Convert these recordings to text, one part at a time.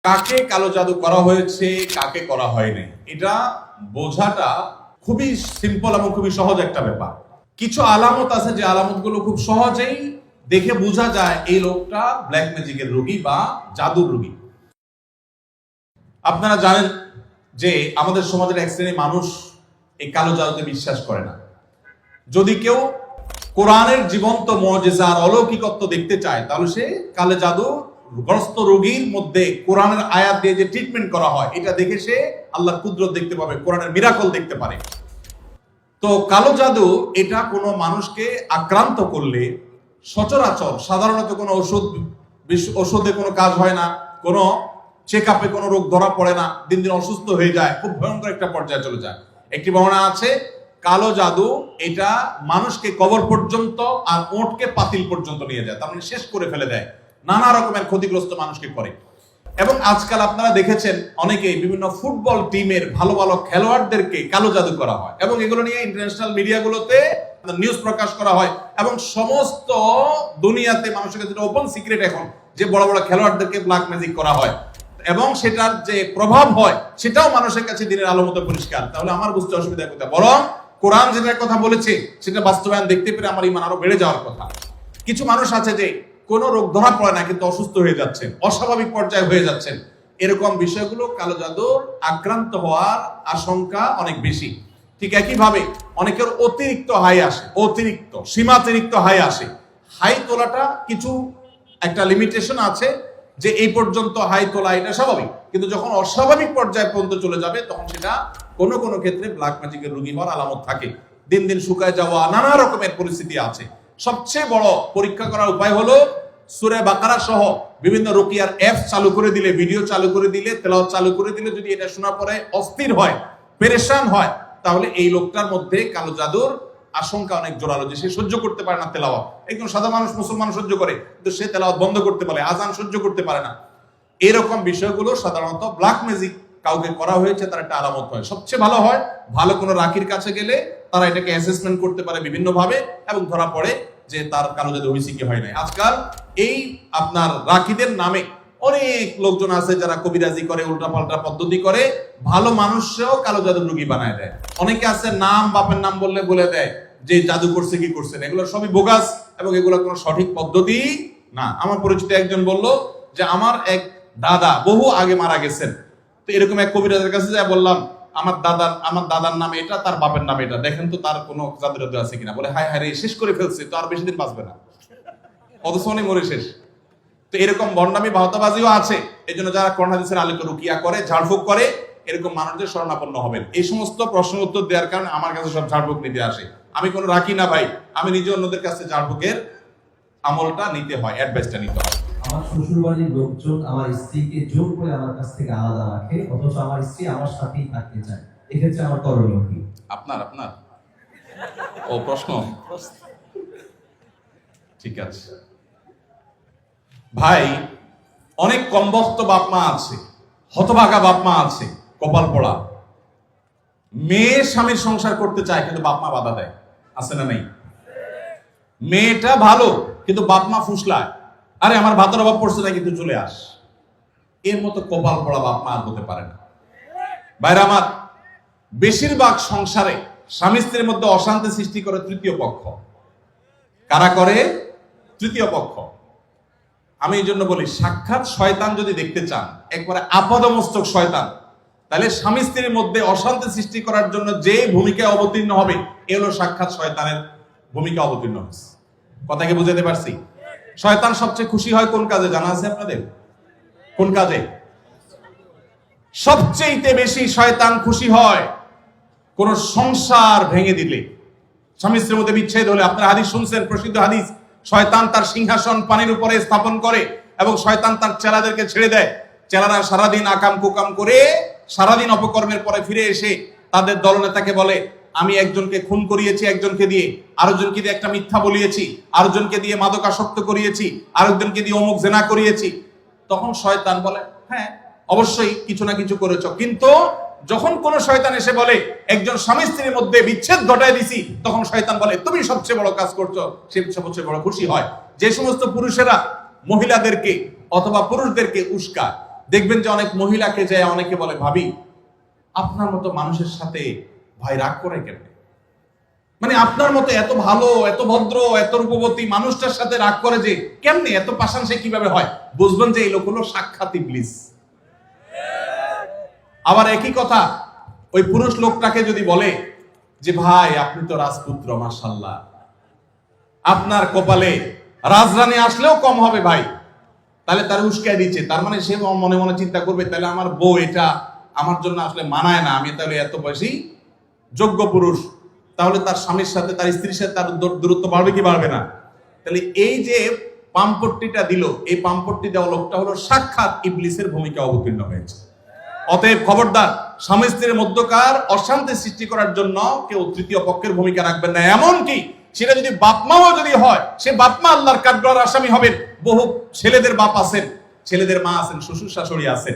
কাকে কালো জাদু করা হয়েছে কাকে করা হয়নি এটা বোঝাটা খুবই সিম্পল এবং খুবই সহজ একটা ব্যাপার। কিছু আলামত আছে যে আলামতগুলো খুব সহজেই দেখে বোঝা যায় এই লোকটা ব্ল্যাক ম্যাজিকের রোগী বা জাদুর রোগী। আপনারা জানেন যে আমাদের সমাজের এক শ্রেণীর মানুষ এই কালো জাদুতে বিশ্বাস করে না। যদি কেউ কোরআনের জীবন্ত মুজিজা আর অলৌকিকত্ব দেখতে চায় তাহলে সে কালো জাদু গ্রস্ত রোগীর মধ্যে কোরআনের আয়াত দিয়ে যে ট্রিটমেন্ট করা হয় এটা দেখে সে আল্লাহর কুদরত দেখতে পাবে, কোরআনের মিরাকল দেখতে পারে। তো কালো জাদু এটা কোনো মানুষকে আক্রান্ত করলে সচরাচর সাধারণত কোনো ওষুধে কোনো কাজ হয় না, কোনো চেক আপে কোনো রোগ ধরা পড়ে না, দিন দিন অসুস্থ হয়ে যায়, খুব ভয়ঙ্কর একটা পর্যায়ে চলে যায়। একটি বর্ণনা আছে কালো জাদু এটা মানুষকে কবর পর্যন্ত আর ওঁটকে পাতিল পর্যন্ত নিয়ে যায়, তার মানে শেষ করে ফেলে দেয়, নানা রকমের ক্ষতিগ্রস্ত মানুষকে করে। এবং আজকাল আপনারা দেখেছেন অনেকেই বিভিন্ন ফুটবল টিমের ভালো ভালো খেলোয়াড়দেরকে কালো জাদু করা হয় এবং এগুলো নিয়ে ইন্টারন্যাশনাল মিডিয়াগুলোতে নিউজ প্রকাশ করা হয় এবং সমস্ত দুনিয়াতে মানুষের কাছে ওপেন সিক্রেট এখন যে বড় বড় খেলোয়াড়দেরকে ব্ল্যাক ম্যাজিক করা হয় এবং সেটার যে প্রভাব হয় সেটাও মানুষের কাছে দিনের আলো মতো পরিষ্কার। তাহলে আমার বুঝতে অসুবিধা কোথায়? বরং কোরআন যেটার কথা বলেছে সেটা বাস্তবায়ন দেখতে পেরে আমার ঈমান আরো বেড়ে যাওয়ার কথা। কিছু মানুষ আছে যে কোনো রোগ ধরা পড়ে না কিন্তু অসুস্থ হয়ে যাচ্ছেন, অস্বাভাবিক পর্যায়ে হয়ে যাচ্ছেন, এরকম বিষয়গুলো কালো জাদুর আক্রান্ত হওয়ার আশঙ্কা অনেক বেশি। ঠিক একইভাবে অনেকের অতিরিক্ত হাই আসে, অতিরিক্ত সীমাতিরিক্ত হাই আসে। হাই তোলাটা কিছু একটা লিমিটেশন আছে যে এই পর্যন্ত হাই তোলা এটা স্বাভাবিক, কিন্তু যখন অস্বাভাবিক পর্যায়ে পর্যন্ত চলে যাবে তখন সেটা কোনো কোনো ক্ষেত্রে ব্ল্যাক ম্যাজিকের রোগী হওয়ার আলামত থাকে। দিন দিন শুকায় যাওয়া, নানা রকমের পরিস্থিতি আছে। সবচেয়ে বড় পরীক্ষা করার উপায় হলো সূরা বাকারা সহ বিভিন্ন রুকিয়ার অ্যাপ চালু করে দিলে, ভিডিও চালু করে দিলে, তেলাওয়াত চালু করে দিলে যদি এটা শোনার পরে অস্থির হয়, পেরেশান হয়, তাহলে এই লোকটার মধ্যে কালো জাদুর আশঙ্কা অনেক জোরালো, যে সে সহ্য করতে পারে না তেলাওয়াত। একদম সাদা মানুষ মুসলমান সহ্য করে, কিন্তু সে তেলাওয়াত বন্ধ করতে পারে, আজান সহ্য করতে পারে না। এরকম বিষয়গুলো সাধারণত ব্ল্যাক ম্যাজিক কাউকে করা হয়েছে তার একটা আলামত হয়। সবচেয়ে ভালো হয় ভালো কোনো রাখির কাছে গেলে তারা এটাকে অ্যাসেসমেন্ট করতে পারে বিভিন্ন ভাবে এবং ধরা পড়ে যে তার কালো জাদু হয়েছে কি হয় নাই। আজকাল এই আপনার রাখিদের নামে অনেক লোকজন আছে যারা কবিরাজি করে, উল্টাপাল্টা পদ্ধতি করে, ভালো মানুষও কালো জাদুর রোগী বানায় দেয়। অনেকে আছে নাম বাপের নাম বললে বলে দেয় যে জাদু করছে কি করছে না, এগুলো সবই বোগাস এবং এগুলো কোনো সঠিক পদ্ধতি না। আমার পরিচিত একজন বলল যে আমার এক দাদা বহু আগে মারা গেছেন, তো এরকম এক কবিরাজের কাছে যাই বললাম আমার দাদার নামে এটা, তার বাপের নামে এটা, দেখেন তো তার কোনো জাদু জাদু আছে কিনা। বলে হায় হায় রে, শেষ করে ফেলছে, তো আর বেশি দিন বাঁচবে না, অথচ অনেক মরে শেষ। তো এরকম ভণ্ডামি ভাওতাবাজিও আছে। এই জন্য যারা কোরআন হাদিসের আলোকে রুকিয়া করে, ঝাড়ফুঁক করে, এরকম মানুষদের শরণাপন্ন হবেন। এই সমস্ত প্রশ্ন উত্তর দেওয়ার কারণে আমার কাছে সব ঝাড়ফুঁক নিতে আসে। আমি কোনো রাখি না ভাই, আমি নিজে অন্যদের কাছে ঝাড়ফুঁকের আমলটা নিতে হয়, অ্যাডভাইসটা নিতে হয়। আমার শ্বশুর বাড়ির লোকজন আমার স্ত্রীকে জোর করে আমার কাছ থেকে আলাদা রাখে, অথচ আমার স্ত্রী আমার সাথেই থাকতে চায়, এক্ষেত্রে আমার করণীয় কি? আপনার ও প্রশ্ন, ঠিক আছে ভাই। অনেক কমবক্ত বাপ মা আছে, হতভাগা বাপ মা আছে, কপাল পড়া, মেয়ে স্বামীর সংসার করতে চায় কিন্তু বাপ মা বাধা দেয়, আছে না নাই? মেয়েটা ভালো কিন্তু বাপ মা ফুসলায়, আরে আমার ভাতের অভাব পড়ছে না কিন্তু চলে আস। এর মতো কপাল পড়া বাপ মা আর হতে পারে না। ভাইরা আমার, বেশিরভাগ সংসারে স্বামী স্ত্রীর মধ্যে অশান্তি সৃষ্টি করে তৃতীয় পক্ষ। কারা করে? তৃতীয় পক্ষ। আমি এই জন্য বলি, সাক্ষাৎ শয়তান যদি দেখতে চান, একবারে আপাদমস্তক শয়তান, তাহলে স্বামী স্ত্রীর মধ্যে অশান্তি সৃষ্টি করার জন্য যে ভূমিকায় অবতীর্ণ হবে এ হলো সাক্ষাৎ শয়তানের ভূমিকা অবতীর্ণ হচ্ছে। কথাকে বুঝাতে পারছি? শয়তান সবচেয়ে খুশি হয় কোন কাজে জানা আছে আপনাদের? কোন কাজে সবচেয়ে বেশি শয়তান খুশি হয়? কোন সংসার ভেঙে দিলে, স্বামী স্ত্রীর মধ্যে বিচ্ছেদ হলে। আপনারা হাদিস শুনছেন, প্রসিদ্ধ হাদিস, শয়তান তার সিংহাসন পানির উপরে স্থাপন করে এবং শয়তান তার চেলাদেরকে ছেড়ে দেয়। চেলারা সারাদিন আকাম কুকাম করে সারাদিন অপকর্মের পরে ফিরে এসে তাদের দলনেতাকে বলে, আমি একজনকে খুন করিয়েছি, একজনকে দিয়ে আরেকজনকে দিয়ে একটা মিথ্যা বলিয়েছি, আরেকজনকে দিয়ে মাদকাসক্ত করিয়েছি, আরেকজনকে দিয়ে অমুক জেনা করিয়েছি। তখন শয়তান বলে, হ্যাঁ অবশ্যই কিছু না কিছু করেছো। কিন্তু যখন কোন শয়তান এসে বলে একজন স্বামী স্ত্রীর মধ্যে বিচ্ছেদ ঘটায় দিছি, তখন শয়তান বলে তুমি সবচেয়ে বড় কাজ করছো, সে সবচেয়ে বড় খুশি হয়। যে সমস্ত পুরুষেরা মহিলাদেরকে অথবা পুরুষদেরকে উস্কায়, দেখবেন যে অনেক মহিলাকে যায় অনেকে বলে, ভাবি আপনার মতো মানুষের সাথে ভাই রাগ করে কেমনে? মানে আপনার মতো এত ভালো, এত ভদ্র, এত রূপবতী মানুষটার সাথে রাগ করে যে কেমনে, এত পাষাণ সে কিভাবে হয়? বুঝবেন যে এই লোক হলো সাক্ষাৎ ইবলিস। আবার একই কথা ওই পুরুষ লোকটাকে যদি বলে যে ভাই আপনি তো রাজপুত্র, মাশাআল্লাহ, আপনার কপালে রাজরানী আসলেও কম হবে ভাই, তাহলে তার উস্কায় দিচ্ছে, তার মানে সে মনে মনে চিন্তা করবে তাহলে আমার বউ এটা আমার জন্য আসলে মানায় না, আমি তাহলে এত বেশি যোগ্য পুরুষ, তাহলে তার স্বামীর সাথে, তার স্ত্রীর সাথে তার দূরত্ব বাড়বে কি বাড়বে না? তাহলে এই যে পাম্পট্টিটা দিল, এই পাম্পট্টি দেওয়া লোকটা হলো সাক্ষাৎ ইবলিসের ভূমিকা অবতীর্ণ হয়েছে। অতএব খবরদার, স্বামী স্ত্রীর মধ্যকার অশান্তি সৃষ্টি করার জন্য কেউ তৃতীয় পক্ষের ভূমিকা রাখবেন না। এমনকি সেটা যদি বাপমাও যদি হয়, সে বাপমা আল্লাহর কাঠগড়ার আসামি হবেন। বহু ছেলেদের বাপ আছেন, ছেলেদের মা আছেন, শ্বশুর শাশুড়ি আছেন,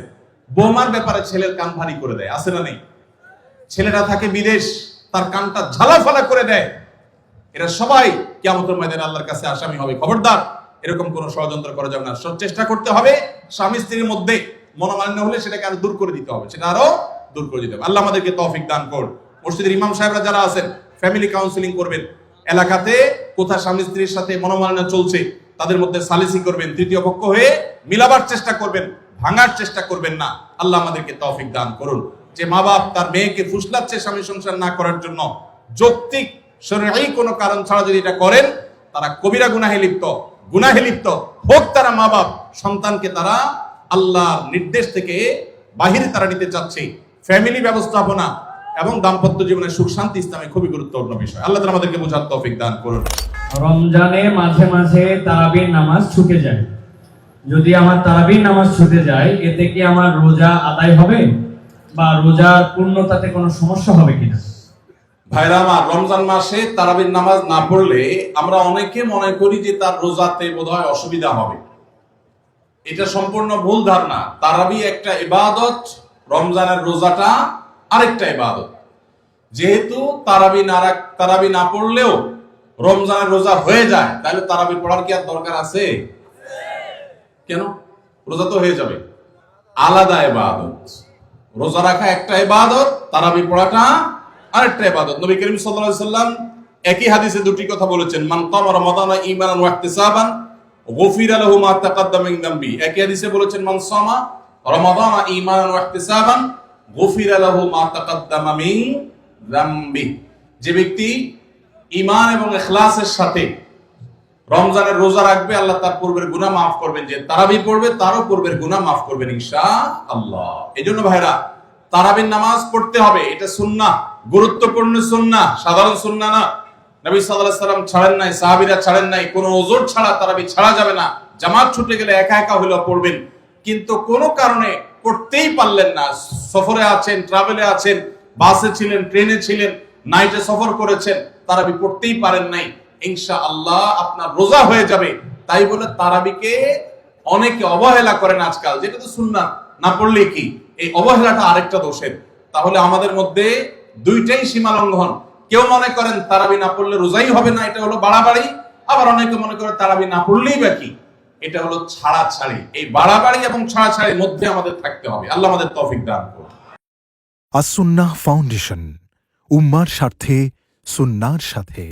বৌমার ব্যাপারে ছেলের কান ভারী করে দেয়, আছে না নেই? ছেলেরা থাকে বিদেশ, তার কানটা ঝালাফালা করে দেয়। এরা সবাই কিয়ামতের ময়দানে আল্লাহর কাছে আসামি হবে। খবরদার, এরকম কোন ষড়যন্ত্র করা যাবে না। সব চেষ্টা করতে হবে স্বামী স্ত্রীর মধ্যে মনোমালিন্য হলে সেটাকে আরো দূর করে দিতে হবে, সেটা আরো দূর করে দিতে হবে। আল্লাহ আমাদেরকে তৌফিক দান করুন। মসজিদের ইমাম সাহেবরা যারা আছেন, ফ্যামিলি কাউন্সিলিং করবেন। এলাকাতে কোথায় স্বামী স্ত্রীর সাথে মনোমালিন্য চলছে তাদের মধ্যে সালিসি করবেন, তৃতীয় পক্ষ হয়ে মিলাবার চেষ্টা করবেন, ভাঙার চেষ্টা করবেন না। আল্লাহ আমাদেরকে তৌফিক দান করুন। যে মা বাপ তার মেয়েকে ফুসলাচ্ছে স্বামী সংসার না করার জন্য, যৌক্তিক শরঈ কোনো কারণ ছাড়া যদি এটা করেন, তারা কবিরা গুনাহে লিপ্ত হোক। তারা মা বাপ সন্তানকে তারা আল্লাহর নির্দেশ থেকে বাহিরে তারা নিতে চাচ্ছে। ফ্যামিলি ব্যবস্থাপনা এবং দাম্পত্য জীবনের সুখ শান্তি ইসলামে খুবই গুরুত্বপূর্ণ বিষয়। আল্লাহ তাআলা আমাদেরকে বোঝার তৌফিক দান করুন। রমজানে মাঝে মাঝে তারাবির নামাজ ছুটে যায়, যদি আমার তারাবির নামাজ ছুটে যায় এতে কি আমার রোজা আদায় হবে বা রোজার পূর্ণতাতে কোনো সমস্যা হবে কিনা? ভাইরা আমার, রমজান মাসে তারাবির নামাজ না পড়লে আমরা অনেকে মনে করি যে তার রোজাতে বোধহয় অসুবিধা হবে। এটা সম্পূর্ণ ভুল ধারণা। তারাবি একটা ইবাদত, রমজানের রোজাটা আরেকটা ইবাদত। যেহেতু তারাবি না পড়লেও রমজানের রোজা হয়ে যায়, তাহলে তারাবি পড়ার কি আর দরকার আছে? কেন? রোজা তো হয়ে যাবে। আলাদা ইবাদত। রোজা রাখা একটা ইবাদত, তারাবি পড়াটা আরেকটা ইবাদত। নবী করিম সাল্লাল্লাহু আলাইহি সাল্লাম একই হাদিসে দুটি কথা বলেছেন, মান কামা রমাদানা ঈমানান ওয়া ইহতিসাবান গুফিরা লাহু মা তাকাদ্দামা মিন যামবি। একই হাদিসে বলেছেন, মান সামা রমাদানা ঈমানান ওয়া ইহতিসাবান গুফিরা লাহু মা তাকাদ্দামা মিন যামবি। যে ব্যক্তি ঈমান এবং ইখলাসের সাথে রমজানের রোজা রাখবে, আল্লাহ তার পূর্বের গুনাহ মাফ করবেন। যে তারাবি পড়বে তারও পূর্বের গুনাহ মাফ করবেন ইনশাআল্লাহ। এজন্য ভাইরা, তারাবির নামাজ পড়তে হবে। এটা সুন্নাহ, গুরুত্বপূর্ণ সুন্নাহ, সাধারণ সুন্নাহ না। নবী সাল্লাল্লাহু আলাইহি সাল্লাম ছাড়েন নাই, সাহাবীরা ছাড়েন নাই। কোনো ওযর ছাড়া তারাবি ছাড়া যাবে না। জামাত ছুটে গেলে একা একা হলেও পড়বেন, কিন্তু কোনো কারণে পড়তেই পারলেন না, সফরে আছেন, ট্রাভেলে আছেন, বাসে ছিলেন, ট্রেনে ছিলেন, নাইটে সফর করেছেন, তারাবি পড়তেই পারেন নাই, ইনশাআল্লাহ আপনার রোজা হয়ে যাবে। তাই বলে তারাবিকে অনেকে অবহেলা করেন আজকাল, যেটা তো সুন্নাহ, না পড়লে কি? এই অবহেলাটা আরেকটা দোষের। তাহলে আমাদের মধ্যে দুইটাই সীমা লঙ্ঘন। কেউ মনে করেন তারাবি না পড়লে রোজাই হবে না, এটা হলো বাড়াবাড়ি। আবার অনেকে মনে করে তারাবি না পড়লেই বা কি, এটা হলো ছাড়াছাড়ি। এই বাড়াবাড়ি এবং ছাড়াছাড়ির মধ্যে আমাদের থাকতে হবে। আল্লাহ আমাদের তৌফিক দান করুন। আস-সুন্নাহ ফাউন্ডেশন, উম্মার স্বার্থে সুন্নাহর সাথে।